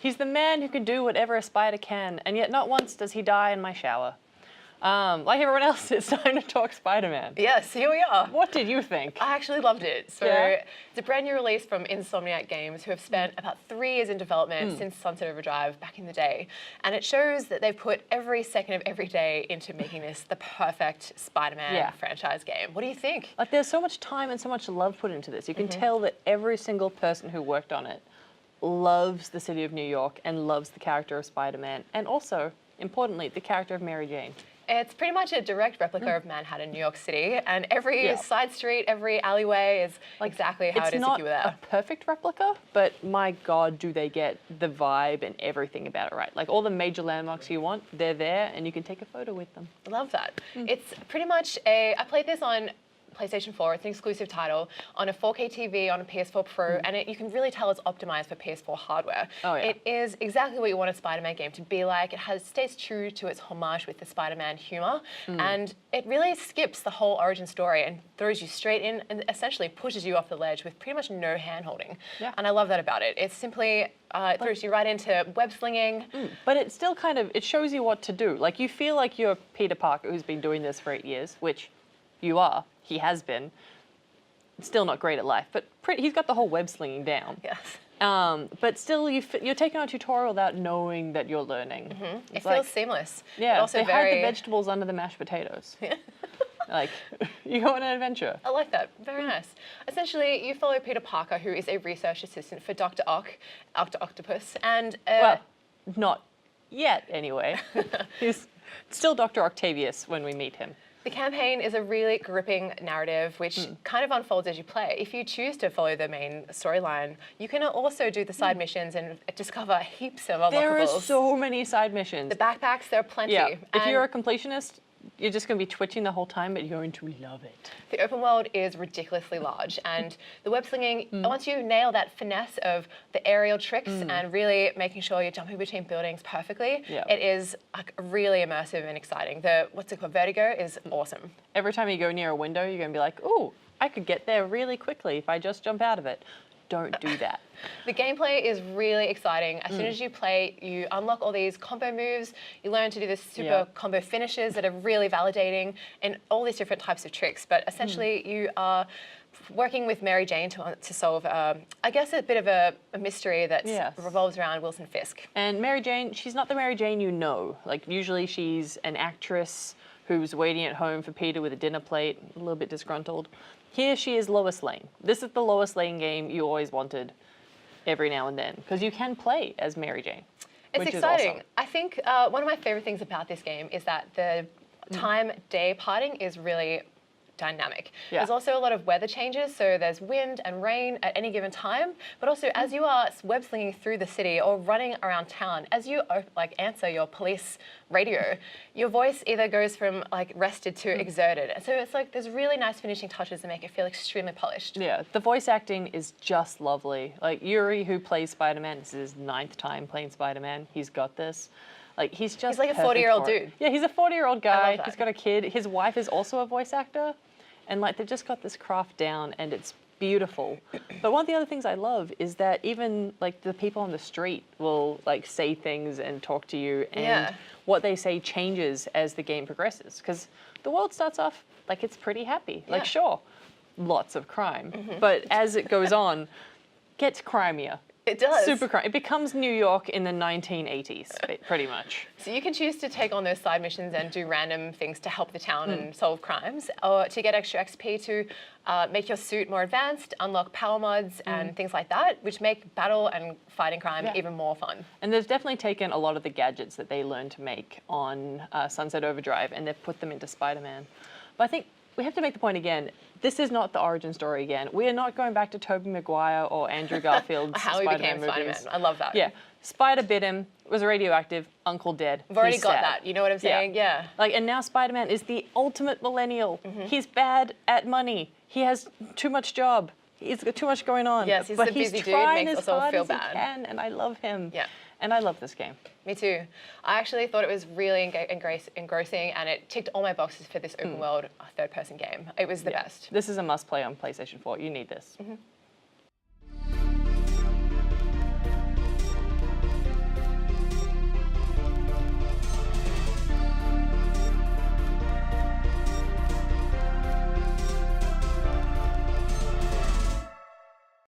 He's the man who can do whatever a spider can, and yet not once does he die in my shower. Like everyone else, it's time to talk Spider-Man. Yes, here we are. What did you think? I actually loved it. So it's a brand new release from Insomniac Games, who have spent about 3 years in development since Sunset Overdrive back in the day. And it shows that they've put every second of every day into making this the perfect Spider-Man franchise game. What do you think? Like, there's so much time and so much love put into this. You can tell that every single person who worked on it loves the city of New York and loves the character of Spider-Man, and also, importantly, the character of Mary Jane. It's pretty much a direct replica of Manhattan, New York City, and every side street, every alleyway is exactly how it is if you were there. It's not a perfect replica, but my God, do they get the vibe and everything about it right. Like, all the major landmarks you want, they're there, and you can take a photo with them. I love that. It's pretty much I played this on PlayStation 4, it's an exclusive title, on a 4K TV, on a PS4 Pro, and you can really tell it's optimized for PS4 hardware. Oh, yeah. It is exactly what you want a Spider-Man game to be like. It stays true to its homage with the Spider-Man humor, and it really skips the whole origin story and throws you straight in and essentially pushes you off the ledge with pretty much no hand-holding. Yeah. And I love that about it. It's simply, it throws you right into web slinging. But it still kind of, it shows you what to do. Like, you feel like you're Peter Parker, who's been doing this for 8 years, which you are. He has been. Still not great at life, but he's got the whole web slinging down. Yes. But still, you're taking on a tutorial without knowing that you're learning. It feels seamless. Yeah, but also they hide the vegetables under the mashed potatoes. Like, you go on an adventure. I like that. Very nice. Essentially, you follow Peter Parker, who is a research assistant for Dr. Octopus, and well, not yet anyway. He's still Dr. Octavius when we meet him. The campaign is a really gripping narrative which kind of unfolds as you play. If you choose to follow the main storyline, you can also do the side missions and discover heaps of unlockables. There are so many side missions. The backpacks, there are plenty. Yeah. If you're a completionist, you're just going to be twitching the whole time, but you're going to love it. The open world is ridiculously large, and the web slinging, once you nail that finesse of the aerial tricks and really making sure you're jumping between buildings perfectly, it is like really immersive and exciting. The, what's it called, vertigo is awesome. Every time you go near a window, you're going to be like, ooh, I could get there really quickly if I just jump out of it. Don't do that. The gameplay is really exciting. As soon as you play, you unlock all these combo moves. You learn to do the super combo finishes that are really validating and all these different types of tricks. But essentially, you are working with Mary Jane to solve, I guess, a bit of a mystery that revolves around Wilson Fisk. And Mary Jane, she's not the Mary Jane you know. Like, usually she's an actress who's waiting at home for Peter with a dinner plate, a little bit disgruntled. Here she is Lois Lane. This is the Lois Lane game you always wanted every now and then, because you can play as Mary Jane. It's exciting. I think one of my favorite things about this game is that the time-day parting is really dynamic. There's also a lot of weather changes, so there's wind and rain at any given time, but also as you are web slinging through the city or running around town, as you answer your police radio, your voice either goes from like rested to exerted. So it's like there's really nice finishing touches that make it feel extremely polished. Yeah, the voice acting is just lovely. Like Yuri, who plays Spider-Man, this is his 9th time playing Spider-Man. He's got this. Like, he's like a 40-year-old dude. Yeah, he's a 40-year-old guy. He's got a kid. His wife is also a voice actor. And like, they've just got this craft down and it's beautiful. But one of the other things I love is that even like the people on the street will like say things and talk to you, and what they say changes as the game progresses. Because the world starts off like it's pretty happy. Like, sure, lots of crime. But as it goes on, gets crimier. It does. Super crime. It becomes New York in the 1980s, pretty much. So you can choose to take on those side missions and do random things to help the town and solve crimes, or to get extra XP to make your suit more advanced, unlock power mods and things like that, which make battle and fighting crime even more fun. And they've definitely taken a lot of the gadgets that they learned to make on Sunset Overdrive, and they've put them into Spider-Man. But I think we have to make the point again, this is not the origin story again. We are not going back to Tobey Maguire or Andrew Garfield's how he became Spider-Man. I love that. Yeah. Spider bit him, was radioactive, uncle dead. I've already got that. You know what I'm saying? Yeah. Like, and now Spider-Man is the ultimate millennial. He's bad at money. He has too much job. He's got too much going on. Yes, he's but a busy dude, trying makes as us all hard feel as bad. he can, and I love him. Yeah. And I love this game. Me too. I actually thought it was really engrossing, and it ticked all my boxes for this open world third-person game. It was the best. This is a must-play on PlayStation 4. You need this.